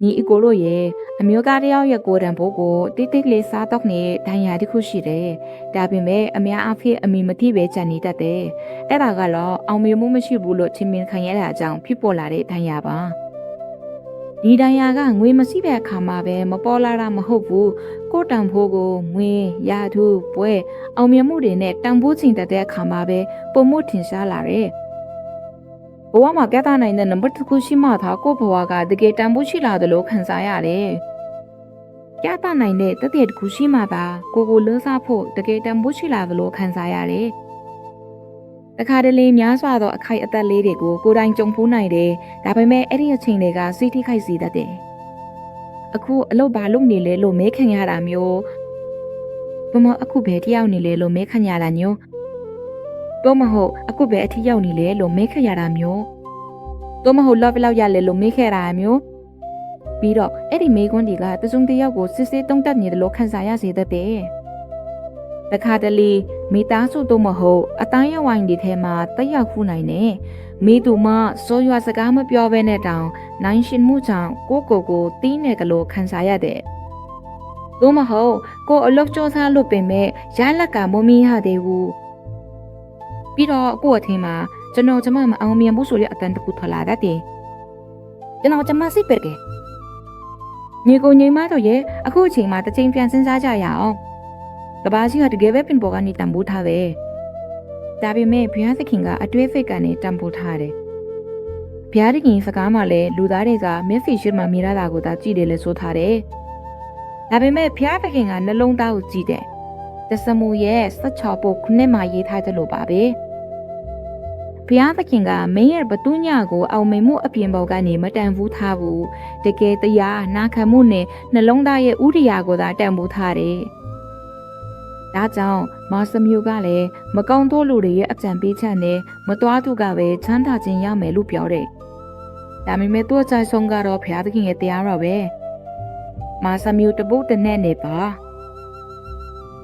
နီအကိုတို့ရဲ့အမျိုးသားတယောက်ရဲ့ကိုယ်တံဘိုးကိုတိတ်တိတ်လေးစားတော့နေဒဏ်ရာတစ်ခုရှိတယ်။ဒါပေမဲ့အများအားဖြင့်အမိမတိပဲကြံနေတတ်တယ်။အဲ့ဒါကတော့အောင်မြင်မှုမရှိဘူးလို့ချင်းမင်းခံရတဲ့အကြောင်းဖြစ်ပေါ်လာတဲ့ဒဏ်ရာပါ။ဒီဒဏ်ရာကငွေမရှိတဲ့အခါမှာပဲမပေါ်လာတာမဟုတ်ဘူး။ကိုယ်တံဘိုးကိုငွေရာထူးပွဲအောင်မြင်မှုတွေနဲ့တန်ဖိုးချိန်တတ်တဲ့အခါမှာပဲပုံမှုထင်ရှားလာတယ်။ဘဝမှာပြသနိုင်တဲ့နံပါတ်တစ်ခုရှိမှသာကိုယ့်ဘဝကတကယ်တန်ဖိုးရှိလာတယ်လို့ခံစားရတယ်။ပြသနိုင်တဲ့တသက်တစ်ခုရှိမှသာကိုလွန်းစားဖို့တကယ်တန်ဖိုးရှိလာတယ်လို့ခံစားရတယ်။တခါတလေများစွာသောအခိုက်အသက်လေးတွေကိုကိုယ်တိုင်ကြုံဖူးနိုင်တယ်။ဒါပေမဲ့အဲ့ဒီအချိန်တွေကစိတ်ထိခိုက်စေတတ်တယ်။အခုအလုပ်ဘာလုပ်နေလဲလို့မဲခံရတာမျိုးဘမအခုပဲတယောက်နေလဲလို့မဲခံရတာမျိုးတော့မဟုတ်အခုပဲအထီးရောက်နေလေလို့မေးခဲ့ရတာမျိုးတော့မဟုတ်လော့ဘလောက်ရလဲလို့မေးခဲ့တာမျိုးပြီးတော့အဲ့ဒီမေးခွန်းတွေကတစုံတယောက်ကိုစစ်စစ်တုံးတက်နေတယ်လို့ခံစားရစေတတ်တယ်။တခါတလေမိသားစုတော့မဟုတ်အတိုင်းရဝိုင်းဒီထဲမှာတက်ရောက်ခုနိုင်နေမိသူမစိုးရွာစကားမပြောဘဲနဲ့တောင်နိုင်ရှင်မှုကြောင့်ကိုတင်းနေကြလို့ခံစားရတယ်။တော့မဟုတ်ကိုအလုပ်စ조사လုပ်ပင်မဲ့ရလက်ကမမီရသေးဘူးပြီးတော့ကိုယ့်အထင်မှာကျွန်တော်မအောင်မြင်ဘူးဆိုတဲ့အတန်တကူထွက်လာတတ်တယ်။ကျွန်တော်စိတ်ပဲကဲညီကိုညီမတို့ရဲ့အခုအချိန်မှာတစ်ချိန်ပြန်စဉ်းစားကြရအောင်။ကဘာကြီးကတကယ်ပဲပင်ပေါ်ကနေတံပိုးထားပဲ။ဒါပေမဲ့ဘုရားသခင်ကအတွေ့အကြုံကနေတံပိုးထားတယ်။ဘုရားသခင်စကားမှလည်းလူသားတွေကမက်ဆေ့ချ်မှမြင်ရတာကိုသာကြည့်တယ်လို့ဆိုထားတယ်။ဒါပေမဲ့ဘုရားသခင်ကနှလုံးသားကိုကြည့်တယ်။တစမူရဲ့16ပုတ်ခုနှစ်မှာရေးထားတယ်လို့ပါပဲ။ဘုရားသခင်ကမင်းရဲ့ဘသူညကိုအောင်မိန်မှုအပြင်ပေါ်ကနေမတန်ဘူးထားဘူးတကယ်တရားနာခံမှုနဲ့နှလုံးသားရဲ့ဥဒိယာကိုသာတန်ဖိုးထားတယ်။ဒါကြောင့်မောင်စမျိုးကလည်းမကောင်းသောလူတွေရဲ့အကြံပေးချက်နဲ့မတော်သူကပဲချမ်းသာခြင်းရမယ်လို့ပြောတယ်။ဒါပေမဲ့သူ့အကြိုက်ဆုံးကတော့ဘုရားသခင်ရဲ့တရားတော်ပဲ။မောင်စမျိုးတပုတ်တနဲ့နေပါ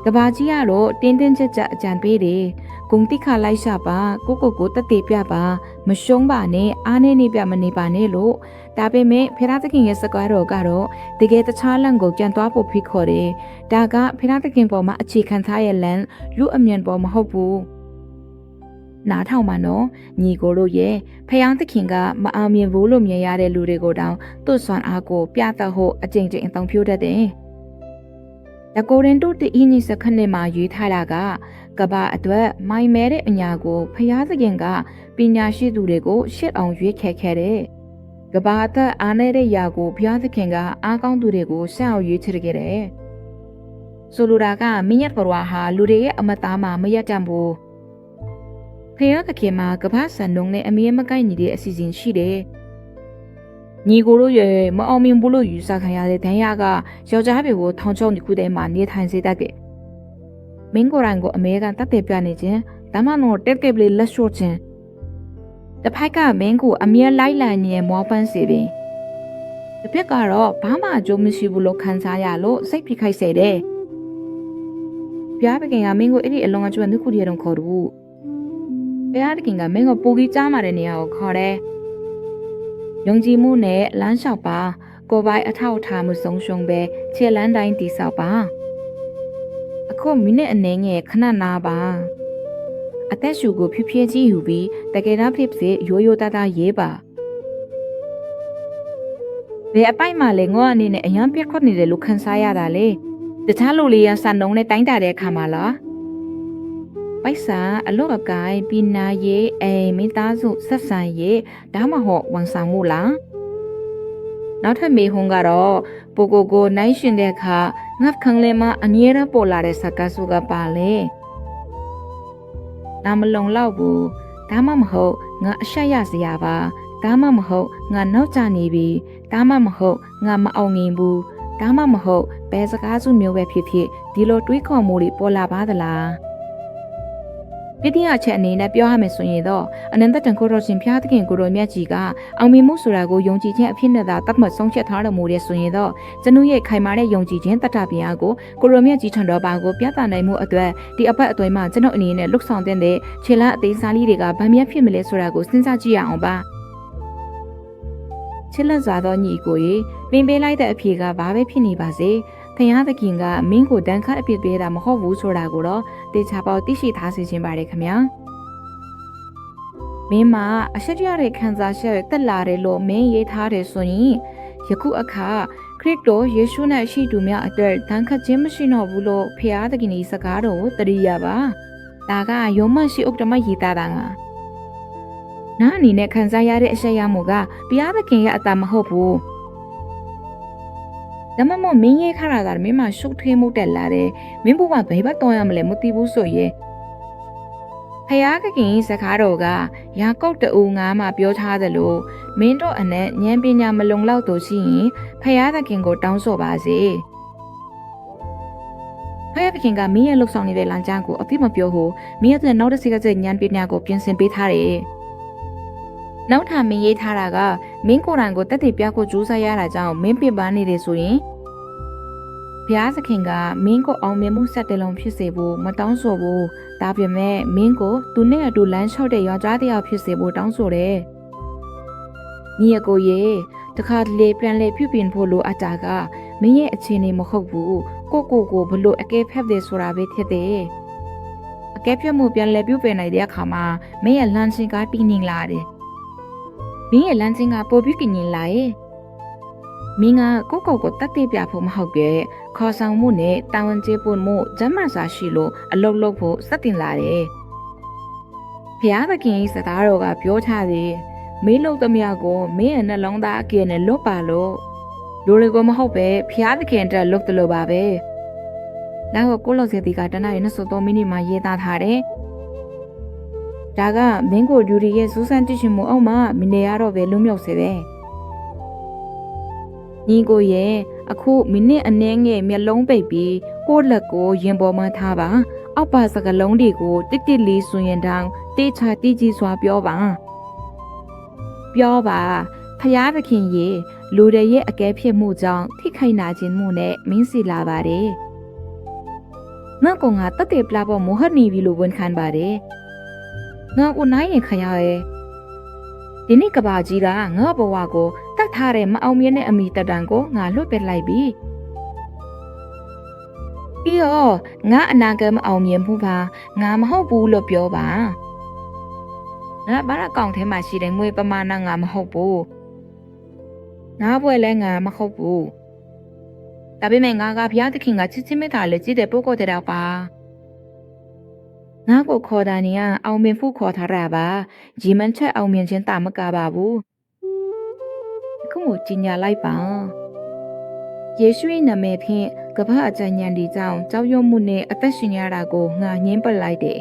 ကဘာကြီးကတော့တင်းတင်းကြပ်ကြပ်အကြံပေးတယ်ဂုံတိခါလိုက်ရှာပါကိုတက်တေပြပါမရှုံးပါနဲ့အားနေနေပြမနေပါနဲ့လို့ဒါပေမဲ့ဖရာသခင်ရဲ့စကားတော်ကတော့တကယ်တခြားလမ်းကိုကြံသွားဖို့ဖိခေါ်တယ်ဒါကဖရာသခင်ပေါ်မှာအခြေခံထားရဲ့လမ်းလူအမြင်ပေါ်မဟုတ်ဘူးနားထောင်ပါနော်ညီကိုတို့ရဲ့ဖရာသခင်ကမအောင်မြင်ဘူးလို့မြင်ရတဲ့လူတွေကိုတောင်သူ့စွမ်းအားကိုပြသဖို့အကြိမ်ကြိမ်အသုံးပြုတတ်တယ်တကိုရင်တို့တီနီစခနဲ့မှာရွေးထားတာကဘာအတွက်မိုင်မဲတဲ့အညာကိုဖျားသခင်ကပညာရှိသူတွေကိုရှစ်အောင်ရွေးခဲ့တဲ့ကဘာအသက်အားနေတဲ့ຢာကိုဖျားသခင်ကအားကောင်းသူတွေကိုဆက်အောင်ရွေးချယ်ခဲ့တယ်ဆိုလိုတာကမင်းရဲ့ဘဝဟာလူတွေရဲ့အမသားမှာမရတတ်ဘူးဖျားသခင်မှာကဘာစံနှုံနဲ့အမြဲမကိုက်ညီတဲ့အစီအစဉ်ရှိတယ်ညီကိုတို့ရဲ့မအောင်မြင်ဘူးလို့ယူဆခံရတဲ့ဒဏ်ရာကယောက်ျားတွေကိုထောင်ချောင်းတစ်ခုတည်းမှာနေထိုင်စေတတ်တယ်မင်းကိုယ်တိုင်ကိုအမေကတတ်တယ်ပြနေခြင်းဒါမှမဟုတ်တက်ကပ်လေးလက်လျှော့ခြင်းတစ်ဖက်ကမင်းကိုအမြဲလိုက်လံနေမောပန်းစေပင်တစ်ဖက်ကတော့ဘာမှအကျိုးမရှိဘူးလို့ခံစားရလို့စိတ်ဖိခိုက်စေတယ်ဘုရားသခင်ကမင်းကိုအဲ့ဒီအလုံးအကျွမ်းတစ်ခုတည်းတော့ခေါ်တော့ဘုရားသခင်ကမင်းကိုပိုကြီးကြားမာတဲ့နေရာကိုခေါ်တယ်ယုံကြည်မှုနဲ့လမ်းလျှောက်ပါကိုယ်ပိုင်အထောက်အထားမှုဆုံးရှုံးပဲခြေလမ်းတိုင်းတည်ဆောက်ပါအခုမိနစ်အနေငယ်ခဏနာပါအသက်ရှူကိုဖြည်းဖြည်းကြီးယူပြီးတကယ်တော့ဖြစ်ဖြစ်ရိုးရိုးသားသားရေးပါဘယ်အပိုက်မှလည်းငေါ့အနေနဲ့အယံပြက်ခွက်နေတယ်လို့ခံစားရတာလေတခြားလူလေးရစံနှုံနဲ့တိုင်းတာတဲ့အခါမှာလားပိုက်စာအလုပ်အကိုင်းပညာရေးအိမ်မိသားစုဆက်ဆံရေးဒါမှမဟုတ်ဝန်ဆောင်မှုလားနောက်ထပ်မေဟုံကတော့ပိုကိုနိုင်ရှင်တဲ့အခါငါခံလဲမှာအမြဲတမ်းပေါ်လာတဲ့စကားစုကပါလေနာမလုံလောက်ဘူးဒါမှမဟုတ်ငါအရှက်ရစရာပါဒါမှမဟုတ်ငါနောက်ကျနေပြီဒါမှမဟုတ်ငါမအောင်မြင်ဘူးဒါမှမဟုတ်ဘယ်စကားစုမျိုးပဲဖြစ်ဖြစ်ဒီလိုတွေးခေါ်မှုတွေပေါ်လာပါသလားပြည့်အချက်အနေနဲ့ပြောရမယ်ဆိုရင်တော့အနန္တတန်ခိုးတော်ရှင်ဖျားသခင်ကိုတော်မြတ်ကြီးကအောင်မြင်မှုဆိုတာကိုယုံကြည်ခြင်းအဖြစ်နဲ့သာတတ်မှတ်ဆုံးဖြတ်ထားတော်မူတဲ့ဆိုရင်တော့ကျွန်ုပ်ရဲ့ခိုင်မာတဲ့ယုံကြည်ခြင်းတတ္တပညာကိုကိုတော်မြတ်ကြီးထံတော်ပါကိုပြသနိုင်မှုအတွက်ဒီအပတ်အတွင်းမှာကျွန်ုပ်အနေနဲ့လှုပ်ဆောင်တဲ့ခြေလမ်းအသေးစားလေးတွေကဗမ်းမြတ်ဖြစ်မလဲဆိုတာကိုစဉ်းစားကြည့်ရအောင်ပါ ချစ်လက်စွာသောညီကိုရေပင်ပေးလိုက်တဲ့အဖြေကဘာပဲဖြစ်နေပါစေဖယားသခင်ကမင်းကိုတန်ခတ်အပြစ်ပေးတာမဟုတ်ဘူးဆိုတာကိုတော့တေချာပေါသိရှိထားစေခြင်းပါတယ်ခင်ဗျာမင်းမအရှိရတဲ့ခံစားချက်တက်လာတယ်လို့မင်းရေးထားတယ်ဆိုရင်ယခုအခါခရစ်တော်ယေရှုနဲ့ရှိသူများအတွက်တန်ခတ်ခြင်းမရှိတော့ဘူးလို့ဖယားသခင်ဤစကားတော်ကိုတရိယာပါဒါကယောမရှိဥက္ကမရေးသားတာငါနားအနေနဲ့ခံစားရတဲ့အရှက်ရမှုကဘုရားသခင်ရဲ့အတာမဟုတ်ဘူးဒါမှမဟုတ်မင်းရဲ့ခါရကမင်းမရှုပ်ထွေးမှုတက်လာတယ်မင်းဘဝဘယ်ဘက်တော့ရမလဲမသိဘူးဆိုရင်ဖယားသခင်စကားတော်ကယာကုပ်တူငါမှပြောထားသလိုမင်းတို့အနက်ဉာဏ်ပညာမလုံလောက်တော့ရှိရင်ဖယားသခင်ကိုတောင်းဆိုပါစေဖယားသခင်ကမင်းရဲ့လှုပ်ဆောင်နေတဲ့လမ်းကြောင်းကိုအပြစ်မပြောဘူးမင်းရဲ့နောက်တစ်စိတ်ကဉာဏ်ပညာကိုပြင်ဆင်ပေးထားတယ်နောက်ထပ်မင်းရေးထားတာကမင်းကိုယ်တိုင်ကိုတက်တည်ပြဖို့ကြိုးစားရတာကြောင့်မင်းပြပန်းနေတယ်ဆိုရင်ဘုရားသခင်ကမင်းကိုအောင်မြင်မှုဆက်တလုံးဖြစ်စေဖို့မတောင်းဆိုဘူးဒါပေမဲ့မင်းကိုသူနဲ့အတူလမ်းလျှောက်တဲ့ယောက်ျားတစ်ယောက်ဖြစ်စေဖို့တောင်းဆိုတယ်ညီအကိုရေတခါတလေပြန်လေပြုပြင်ဖို့လိုအပ်တာကမင်းရဲ့အခြေအနေမဟုတ်ဘူးကိုဘလို့အကဲဖက်တယ်ဆိုတာပဲဖြစ်တယ်အကဲဖြတ်မှုပြန်လေပြုပြင်နိုင်တဲ့အခါမှာမင်းရဲ့လမ်းချင်းကတည်ငြိမ်လာတယ်မင်းရဲ့လမ်းချင်းကပိုပြီးကင်ရင်လာရဲ့မင်းကကိုတက်တဲ့ပြဖို့မဟုတ်ပဲခေါ်ဆောင်မှုနဲ့တာဝန်ကျေပွန်မှုဂျမ်းမစာရှိလို့အလုပ်လုပ်ဖို့စတင်လာတယ်ဖျားသခင်စကားတော်ကပြောထားတယ်မင်းလုပ်သမျှကိုမင်းရဲ့နှလုံးသားအကယ်နဲ့လွတ်ပါလို့လူတွေကိုမဟုတ်ပဲဖျားသခင်အတွက်လုပ်တယ်လို့ပါပဲနောက်ကိုလို့စေတီကတနင်္လာနေ့23မိနစ်မှရေးသားထားတယ်ဒါကမင်းကိုလူတွေရဲ့စူးစမ်းတည်ရှိမှုအောက်မှာမနေရတော့ပဲလွတ်မြောက်စေပဲညီကိုရဲ့အခုမိနစ်အနည်းငယ်မျက်လုံးပိတ်ပြီးကိုယ့်လက်ကိုရင်ပေါ်မှာထားပါအောက်ပါစကလုံးတွေကိုတစ်လေးဆိုရင်တောင်တေးချာတီးကြီးစွာပြောပါဖယားသခင်ရဲ့လူတွေရဲ့အကဲဖြစ်မှုကြောင့်ထိခိုက်နာခြင်းမှုနဲ့မင်းစီလာပါတယ်ငါကငါတက်တဲ့ပလာပေါ်မဟုတ်နေပြီလို့ဝန်ခံပါတယ်ငါကိုနိုင်ရင်ခရရဲ့ဒီနေ့ကဘာကြီးကငါဘဝကိုတတ်ထားတဲ့မအောင်မြင်တဲ့အမိတတန်ကိုငါလွတ်ပစ်လိုက်ပြီပြီးတော့ငါအနာဂတ်မအောင်မြင်မှုပါငါမဟုတ်ဘူးလို့ပြောပါငါဘာအကောင့်ထဲမှာရှိတဲ့ငွေပမာဏငါမဟုတ်ဘူးငါဘွယ်လဲငါမဟုတ်ဘူးဒါပေမဲ့ငါကဘုရားသခင်ကချစ်ချင်းမေတ္တာလေးကြည့်တဲ့ပုဂ္ဂိုလ်တဲ့တော့ပါငါကိုခေါ်တာနေအောင်မြင်ဖို့ခေါ်ထားတာပါဂျီမန်ချက်အောင်မြင်ခြင်းတာမကပါဘူးအခုမှကြီးညာလိုက်ပါယေရှုရဲ့နာမည်ဖြင့်ကမ္ဘာအကြံဉာဏ်ဒီကြောင့်ကြောက်ရွံ့မှုနဲ့အသက်ရှင်ရတာကိုငါညှင်းပလိုက်တယ်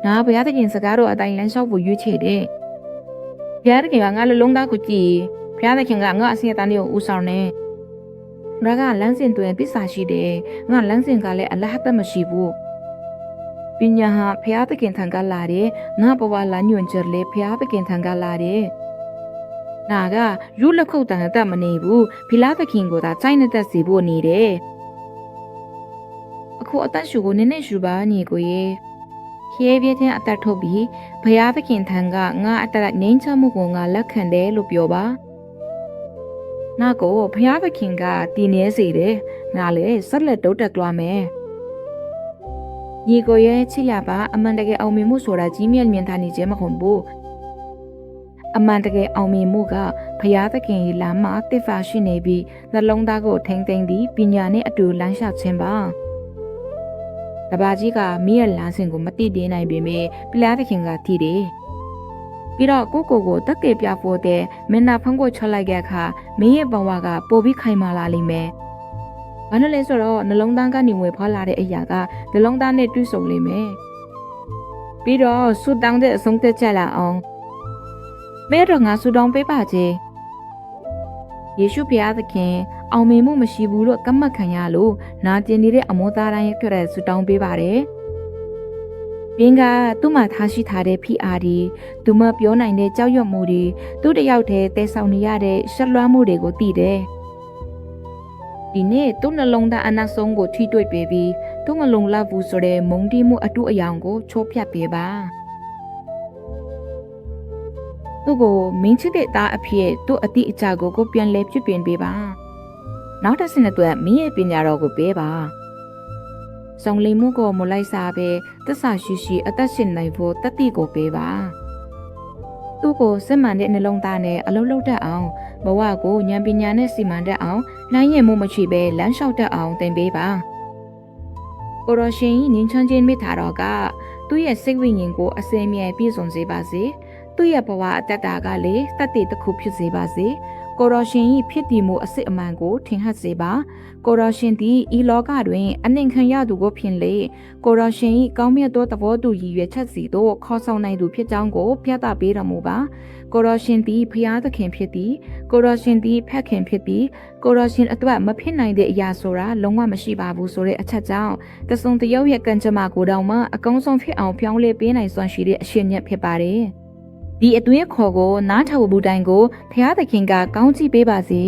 ငါဘုရားသခင်စကားတော်အတိုင်းလမ်းလျှောက်ဖို့ရွေးချယ်တယ်ဘုရားသခင်ကငါလုံးသားကိုကြည်ဘုရားသခင်ကငါအစီအတန်းတွေကိုဦးဆောင်နေငါကလမ်းစဉ်တွင်သစ္စာရှိတယ်ငါလမ်းစဉ်ကလည်းအလဟတ်မရှိဘူးပညာဟာဖျားသခင်ထံကလာတယ်ငါဘဝလညွန်ကြလေဖျားသခင်ထံကလာတယ်နာကယူလက်ခုတ်တန်တတ်မနေဘူးဖီလာသခင်ကိုသာစိုက်နေတဲ့စီဖို့နေတယ်အခုအသက်ရှူကိုနည်းနည်းရှူပါညီကိုရေခေပြည့်တဲ့အသက်ထုတ်ပြီးဖျားသခင်ထံကငါအသက်ငိမ့်ချမှုကိုငါလက်ခံတယ်လို့ပြောပါနာကိုဖျားသခင်ကတည်နေစေတယ်ငါလည်းဆက်လက်တိုးတက်ကြွမယ်ညီကိုရဲ့ချစ်ရပါအမှန်တကယ်အောင်မြင်မှုဆိုတာကြီးမြတ်မြင်သာနေခြင်းမဟုတ်ဘူးအမှန်တကယ်အောင်မြင်မှုကဘုရားသခင်ရဲ့လမ်းမှာတစ်ဖာရှိနေပြီးနှလုံးသားကိုထိမ့်သိမ့်ပြီးပညာနဲ့အတူလမ်းလျှောက်ခြင်းပါတပါကြီးကမိရဲ့လမ်းစဉ်ကိုမတိတင်းနိုင်ပေမဲ့ဘုရားသခင်ကတည်တယ်ပြီးတော့ကိုတက်ကယ်ပြဖို့တဲ့မင်းနာဖုံးကိုချလိုက်တဲ့အခါမင်းရဲ့ဘဝကပိုပြီးခိုင်မာလာလိမ့်မယ်။ဘာလို့လဲဆိုတော့နှလုံးသားကနေဝင်ဖွာလာတဲ့အရာကနှလုံးသားနဲ့တွဲဆုံလိမ့်မယ်။ပြီးတော့ဆူတောင်းတဲ့အဆုံးသက်ချက်လာအောင်။မဲတော့ငါဆူတောင်းပေးပါချေ။ယေရှုဘုရားသခင်အောင်မြင်မှုမရှိဘူးလို့ကမ္မတ်ခံရလို့နာကျင်နေတဲ့အမောသားတိုင်းရဲ့ကြွတဲ့ဆူတောင်းပေးပါတယ်။ဘင်းကသူ့မှာထားရှိထားတဲ့ဖိအားတွေသူမပြောနိုင်တဲ့ကြောက်ရွံ့မှုတွေသူ့တယောက်တည်းတဲဆောင်နေရတဲ့ရှက်လွှမ်းမှုတွေကိုသိတယ်။ဒီနေ့သူ့နှလုံးသားအနက်ဆုံးကိုထိတွေ့ပေးပြီးသူ့မလုံလောက်ဘူးဆိုတဲ့မုန်းတီးမှုအတုအယောင်ကိုချိုးဖျက်ပေးပါ။ သူ့ကိုမင်းချစ်တဲ့သားအဖြစ်သူ့အတိအကျကိုပြန်လဲဖြစ်ပြင်ပေးပါနောက်တစ်ဆင့်အတွက်မင်းရဲ့ပညာတော်ကိုပေးပါစုံလင်မှုကိုမလိုက်စားပဲသစ္စာရှိအသက်ရှင်နိုင်ဖို့တတိကိုပေးပါသူ့ကိုစစ်မှန်တဲ့နှလုံးသားနဲ့အလုံးလုံးတတ်အောင်ဘဝကိုဉာဏ်ပညာနဲ့စီမံတတ်အောင်နှိုင်းရင်မှုမရှိပဲလမ်းလျှောက်တတ်အောင်သင်ပေးပါကိုရရှင်ဤငင်းချမ်းခြင်းမိထားတော်ကသူ့ရဲ့စိတ်ဝိညာဉ်ကိုအစင်းမြဲပြည့်စုံစေပါစေသူ့ရဲ့ဘဝအတ္တတာကလည်းတတ်တည်တစ်ခုဖြစ်စေပါစေကိုရရှင်ဤဖြစ်တည်မှုအစစ်အမှန်ကိုထင်ဟပ်စေပါကိုရရှင်သည်ဤလောကတွင်အနှင်ခံရသူကိုဖြစ်လေကိုရရှင်ဤကောင်းမြတ်သောသဘောတူရည်ရွယ်ချက်စီသို့ခေါ်ဆောင်နိုင်သူဖြစ်ကြောင်းကိုပြသပေးတော်မူပါကိုရရှင်သည်ဖျားသခင်ဖြစ်သည်ကိုရရှင်သည်ဖက်ခင်ဖြစ်သည်ကိုရရှင်အတွက်မဖြစ်နိုင်တဲ့အရာဆိုတာလုံးဝမရှိပါဘူးဆိုတဲ့အချက်ကြောင့်တဆုံတရုပ်ရဲ့ကံကြမ္မာကိုတောင်မှအကောင်းဆုံးဖြစ်အောင်ပြောင်းလဲပေးနိုင်စွမ်းရှိတဲ့အရှင်မြတ်ဖြစ်ပါတယ်ဒီအတွင်းခေါ်ကိုနားထောင်မှုတိုင်းကိုဖျားသခင်ကကောင်းချီးပေးပါစေ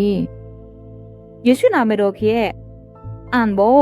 ယေရှုနာမတော်ရဲ့အန်ဘော